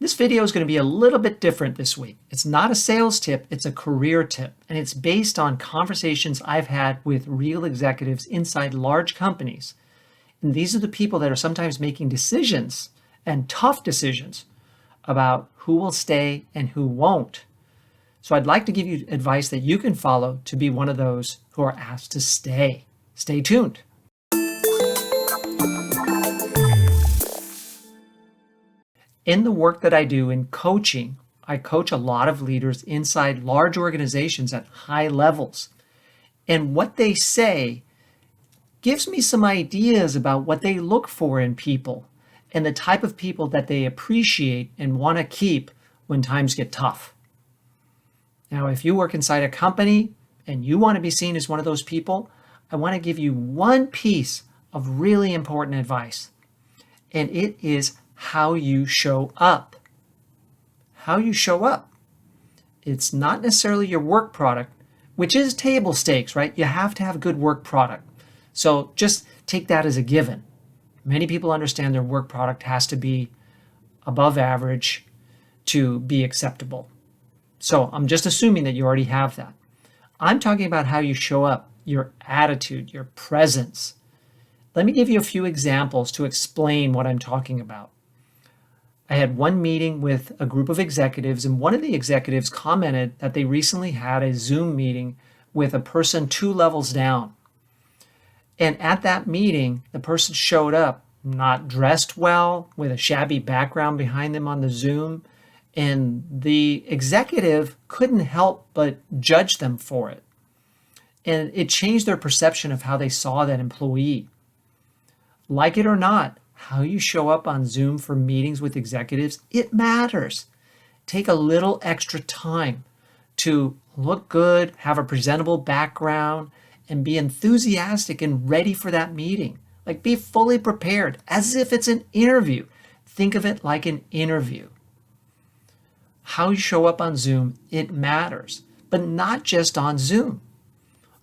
This video is going to be a little bit different this week. It's not a sales tip, it's a career tip, and it's based on conversations I've had with real executives inside large companies. And these are the people that are sometimes making decisions, and tough decisions, about who will stay and who won't. So I'd like to give you advice that you can follow to be one of those who are asked to stay. Stay tuned. In the work that I do in coaching, I coach a lot of leaders inside large organizations at high levels. And what they say gives me some ideas about what they look for in people and the type of people that they appreciate and want to keep when times get tough. Now, if you work inside a company and you want to be seen as one of those people, I want to give you one piece of really important advice. And it is how you show up. How you show up. It's not necessarily your work product, which is table stakes, right? You have to have a good work product. So just take that as a given. Many people understand their work product has to be above average to be acceptable. So I'm just assuming that you already have that. I'm talking about how you show up, your attitude, your presence. Let me give you a few examples to explain what I'm talking about. I had one meeting with a group of executives, and one of the executives commented that they recently had a Zoom meeting with a person 2 levels down. And at that meeting, the person showed up not dressed well, with a shabby background behind them on the Zoom, and the executive couldn't help but judge them for it. And it changed their perception of how they saw that employee. Like it or not, how you show up on Zoom for meetings with executives, it matters. Take a little extra time to look good, have a presentable background, and be enthusiastic and ready for that meeting. Like, be fully prepared as if it's an interview. Think of it like an interview. How you show up on Zoom, it matters, but not just on Zoom.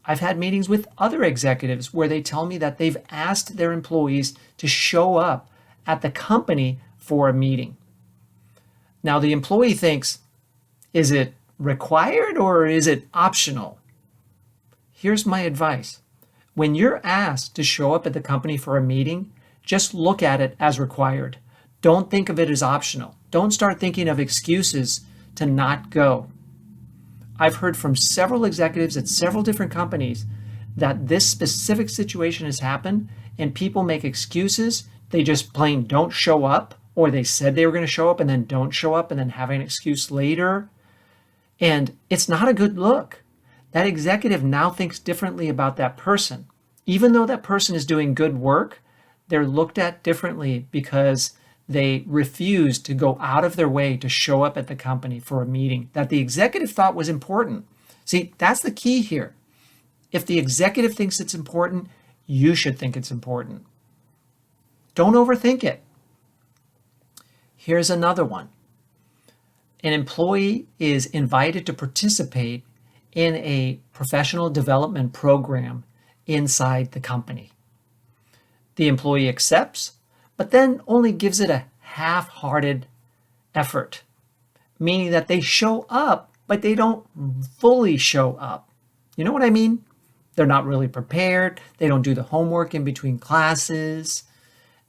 I've had meetings with other executives where they tell me that they've asked their employees to show up at the company for a meeting. Now, the employee thinks, is it required or is it optional? Here's my advice. When you're asked to show up at the company for a meeting, just look at it as required. Don't think of it as optional. Don't start thinking of excuses to not go. I've heard from several executives at several different companies that this specific situation has happened and people make excuses. They just plain don't show up, or they said they were going to show up and then don't show up and then have an excuse later. And it's not a good look. That executive now thinks differently about that person. Even though that person is doing good work, they're looked at differently because they refused to go out of their way to show up at the company for a meeting that the executive thought was important. See, that's the key here. If the executive thinks it's important, you should think it's important. Don't overthink it. Here's another one. An employee is invited to participate in a professional development program inside the company. The employee accepts, but then only gives it a half-hearted effort, meaning that they show up, but they don't fully show up. You know what I mean? They're not really prepared. They don't do the homework in between classes.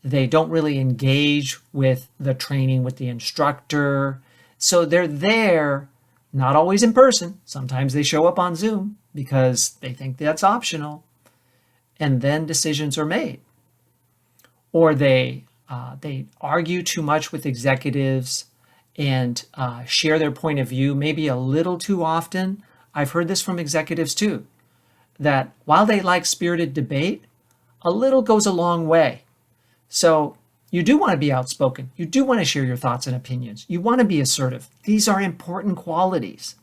They don't really engage with the training with the instructor. So they're there, not always in person. Sometimes they show up on Zoom because they think that's optional. And then decisions are made. Or they argue too much with executives and share their point of view maybe a little too often. I've heard this from executives too, that while they like spirited debate, a little goes a long way. So you do want to be outspoken. You do want to share your thoughts and opinions. You want to be assertive. These are important qualities.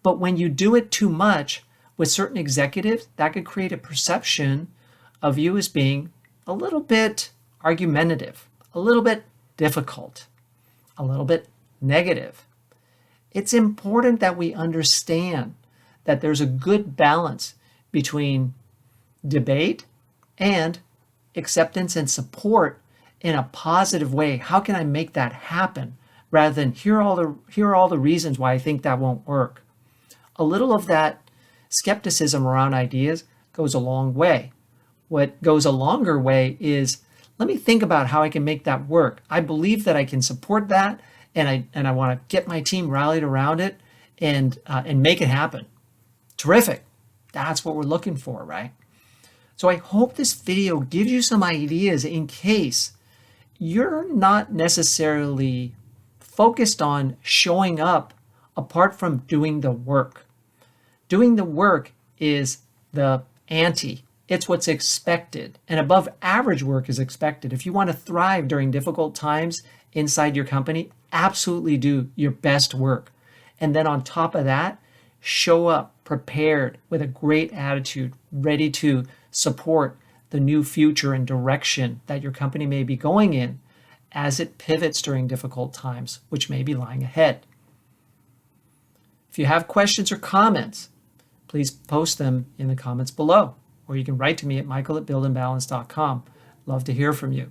But when you do it too much with certain executives, that could create a perception of you as being a little bit argumentative, a little bit difficult, a little bit negative. It's important that we understand that there's a good balance between debate and acceptance and support in a positive way. How can I make that happen rather than here are all the reasons why I think that won't work. A little of that skepticism around ideas goes a long way. What goes a longer way is, let me think about how I can make that work. I believe that I can support that, and I want to get my team rallied around it and make it happen. Terrific. That's what we're looking for, right? So I hope this video gives you some ideas in case you're not necessarily focused on showing up apart from doing the work. Doing the work is the ante. It's what's expected, and above average work is expected. If you want to thrive during difficult times inside your company, absolutely do your best work. And then on top of that, show up prepared with a great attitude, ready to support the new future and direction that your company may be going in as it pivots during difficult times, which may be lying ahead. If you have questions or comments, please post them in the comments below, or you can write to me at michael@buildandbalance.com. Love to hear from you.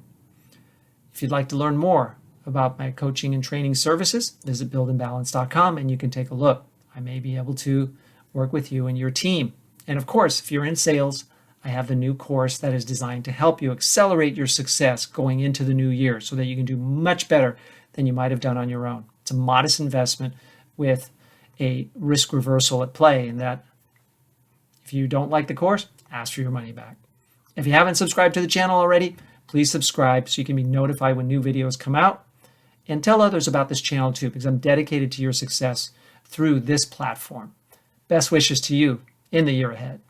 If you'd like to learn more about my coaching and training services, visit buildandbalance.com and you can take a look. I may be able to work with you and your team. And of course, if you're in sales, I have the new course that is designed to help you accelerate your success going into the new year so that you can do much better than you might have done on your own. It's a modest investment with a risk reversal at play, in that if you don't like the course, ask for your money back. If you haven't subscribed to the channel already, please subscribe so you can be notified when new videos come out, and tell others about this channel too, because I'm dedicated to your success through this platform. Best wishes to you in the year ahead.